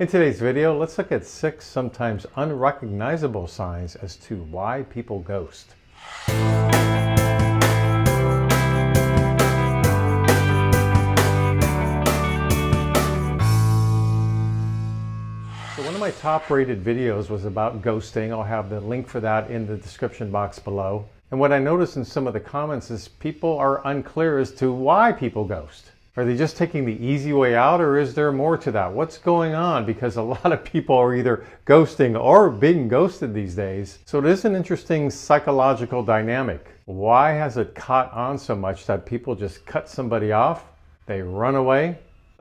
In today's video, let's look at 6 sometimes unrecognizable signs as to why people ghost. So one of my top rated videos was about ghosting. I'll have the link for that in the description box below. And what I noticed in some of the comments is people are unclear as to why people ghost. Are they just taking the easy way out, or is there more to that? What's going on? Because a lot of people are either ghosting or being ghosted these days. So it is an interesting psychological dynamic. Why has it caught on so much that people just cut somebody off? They run away?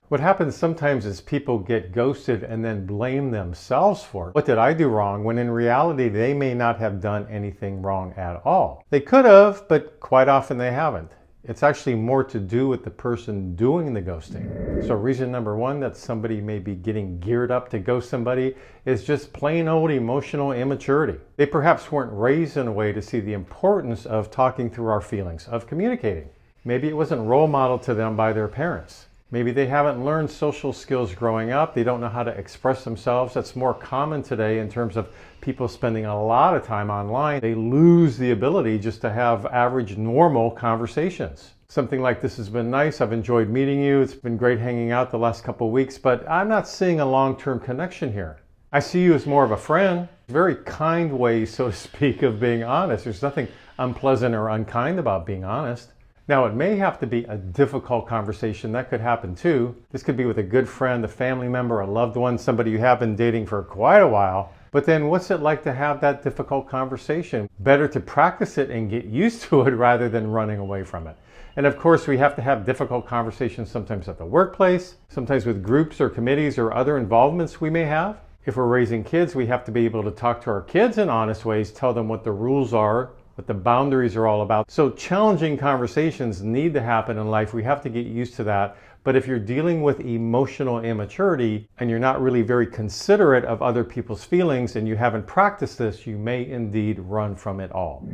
What happens sometimes is people get ghosted and then blame themselves for it. What did I do wrong? When in reality, they may not have done anything wrong at all. They could have, but quite often they haven't. It's actually more to do with the person doing the ghosting. So reason number 1 that somebody may be getting geared up to ghost somebody is just plain old emotional immaturity. They perhaps weren't raised in a way to see the importance of talking through our feelings, of communicating. Maybe it wasn't role modeled to them by their parents. Maybe they haven't learned social skills growing up. They don't know how to express themselves. That's more common today in terms of people spending a lot of time online. They lose the ability just to have average, normal conversations. Something like, this has been nice. I've enjoyed meeting you. It's been great hanging out the last couple of weeks, but I'm not seeing a long-term connection here. I see you as more of a friend. Very kind way, so to speak, of being honest. There's nothing unpleasant or unkind about being honest. Now, it may have to be a difficult conversation. That could happen too. This could be with a good friend, a family member, a loved one, somebody you have been dating for quite a while. But then what's it like to have that difficult conversation? Better to practice it and get used to it rather than running away from it. And of course, we have to have difficult conversations sometimes at the workplace, sometimes with groups or committees or other involvements we may have. If we're raising kids, we have to be able to talk to our kids in honest ways, tell them what the rules are, what the boundaries are all about. So challenging conversations need to happen in life. We have to get used to that. But if you're dealing with emotional immaturity and you're not really very considerate of other people's feelings and you haven't practiced this, you may indeed run from it all.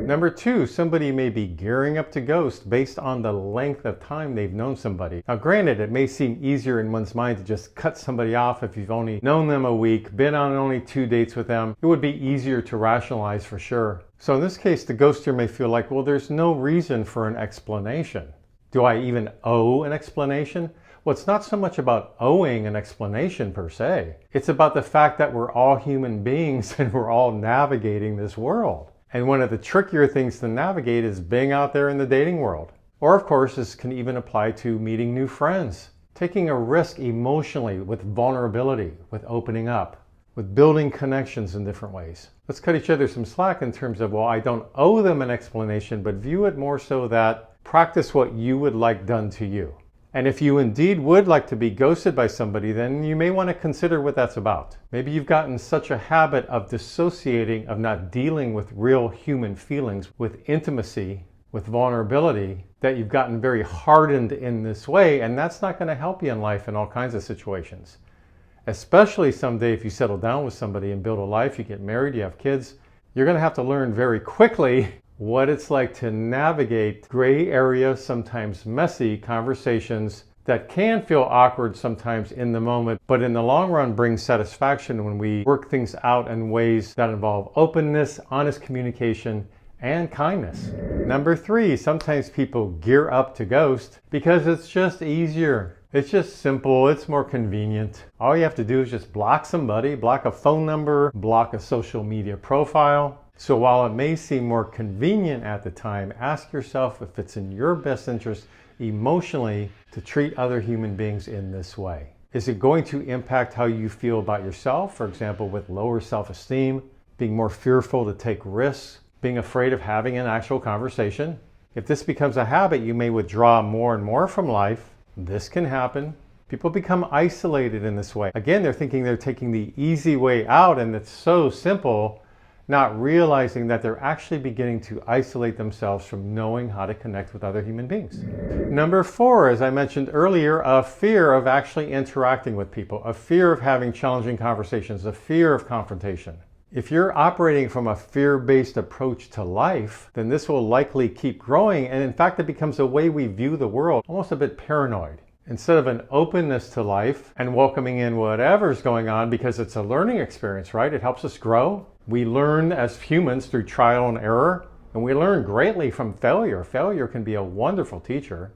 Number 2, somebody may be gearing up to ghost based on the length of time they've known somebody. Now granted, it may seem easier in one's mind to just cut somebody off if you've only known them a week, been on only 2 dates with them. It would be easier to rationalize for sure. So in this case, the ghoster may feel like, well, there's no reason for an explanation. Do I even owe an explanation? Well, it's not so much about owing an explanation per se. It's about the fact that we're all human beings and we're all navigating this world. And one of the trickier things to navigate is being out there in the dating world. Or of course, this can even apply to meeting new friends. Taking a risk emotionally with vulnerability, with opening up, with building connections in different ways. Let's cut each other some slack in terms of, well, I don't owe them an explanation, but view it more so that practice what you would like done to you. And if you indeed would like to be ghosted by somebody, then you may want to consider what that's about. Maybe you've gotten such a habit of dissociating, of not dealing with real human feelings, with intimacy, with vulnerability, that you've gotten very hardened in this way, and that's not going to help you in life in all kinds of situations. Especially someday if you settle down with somebody and build a life, you get married, you have kids, you're going to have to learn very quickly what it's like to navigate gray area, sometimes messy conversations that can feel awkward sometimes in the moment, but in the long run bring satisfaction when we work things out in ways that involve openness, honest communication, and kindness. Number 3, sometimes people gear up to ghost because it's just easier. It's just simple, it's more convenient. All you have to do is just block somebody, block a phone number, block a social media profile. So while it may seem more convenient at the time, ask yourself if it's in your best interest emotionally to treat other human beings in this way. Is it going to impact how you feel about yourself? For example, with lower self-esteem, being more fearful to take risks, being afraid of having an actual conversation. If this becomes a habit, you may withdraw more and more from life. This can happen. People become isolated in this way. Again, they're thinking they're taking the easy way out, and it's so simple, not realizing that they're actually beginning to isolate themselves from knowing how to connect with other human beings. Number 4, as I mentioned earlier, a fear of actually interacting with people, a fear of having challenging conversations, a fear of confrontation. If you're operating from a fear-based approach to life, then this will likely keep growing, and in fact it becomes a way we view the world, almost a bit paranoid. instead of an openness to life and welcoming in whatever's going on because it's a learning experience, right? It helps us grow. We learn as humans through trial and error, and we learn greatly from failure. Failure can be a wonderful teacher.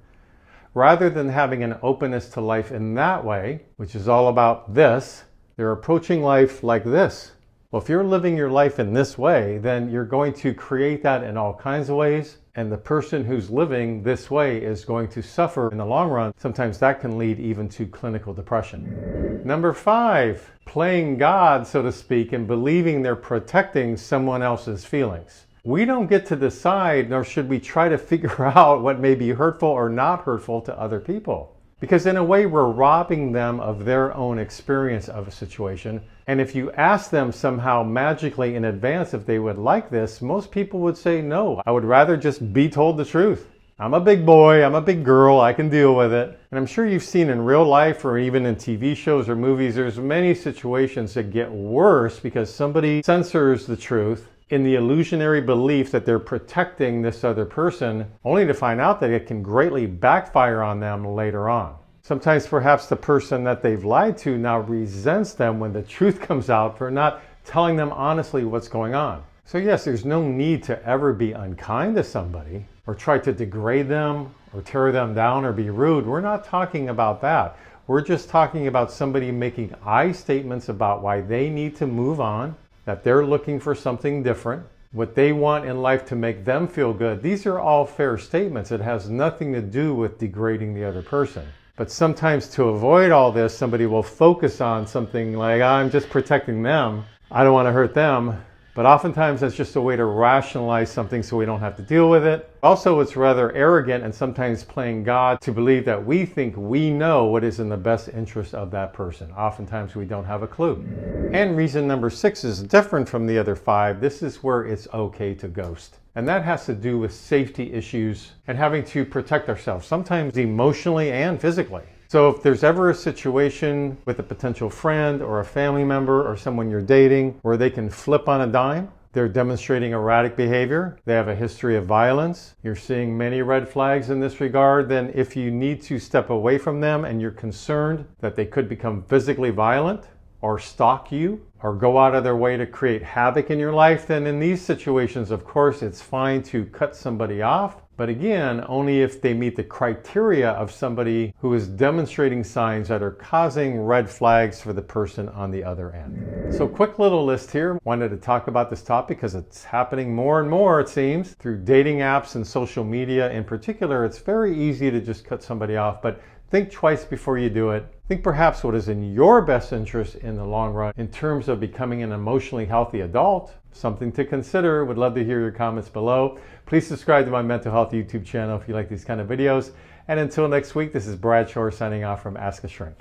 Rather than having an openness to life in that way, which is all about this, they're approaching life like this. Well, if you're living your life in this way, then you're going to create that in all kinds of ways. And the person who's living this way is going to suffer in the long run. Sometimes that can lead even to clinical depression. Number 5, playing God, so to speak, and believing they're protecting someone else's feelings. We don't get to decide, nor should we try to figure out what may be hurtful or not hurtful to other people. Because in a way, we're robbing them of their own experience of a situation. And if you ask them somehow magically in advance if they would like this, most people would say no. I would rather just be told the truth. I'm a big boy, I'm a big girl, I can deal with it. And I'm sure you've seen in real life or even in TV shows or movies, there's many situations that get worse because somebody censors the truth in the illusionary belief that they're protecting this other person, only to find out that it can greatly backfire on them later on. Sometimes perhaps the person that they've lied to now resents them when the truth comes out for not telling them honestly what's going on. So yes, there's no need to ever be unkind to somebody or try to degrade them or tear them down or be rude. We're not talking about that. We're just talking about somebody making I statements about why they need to move on, that they're looking for something different, what they want in life to make them feel good. These are all fair statements. It has nothing to do with degrading the other person. But sometimes to avoid all this, somebody will focus on something like, I'm just protecting them. I don't want to hurt them. But oftentimes that's just a way to rationalize something so we don't have to deal with it. Also, it's rather arrogant and sometimes playing God to believe that we think we know what is in the best interest of that person. Oftentimes we don't have a clue. And reason number 6 is different from the other 5. This is where it's okay to ghost. And that has to do with safety issues and having to protect ourselves, sometimes emotionally and physically. So if there's ever a situation with a potential friend or a family member or someone you're dating where they can flip on a dime, they're demonstrating erratic behavior, they have a history of violence, you're seeing many red flags in this regard, then if you need to step away from them and you're concerned that they could become physically violent or stalk you or go out of their way to create havoc in your life, then in these situations, of course, it's fine to cut somebody off. But again, only if they meet the criteria of somebody who is demonstrating signs that are causing red flags for the person on the other end. So quick little list here. Wanted to talk about this topic because it's happening more and more, it seems, through dating apps and social media in particular. It's very easy to just cut somebody off, but think twice before you do it. Think perhaps what is in your best interest in the long run in terms of becoming an emotionally healthy adult. Something to consider. Would love to hear your comments below. Please subscribe to my mental health YouTube channel if you like these kind of videos. And until next week, this is Brad Shore signing off from Ask a Shrink.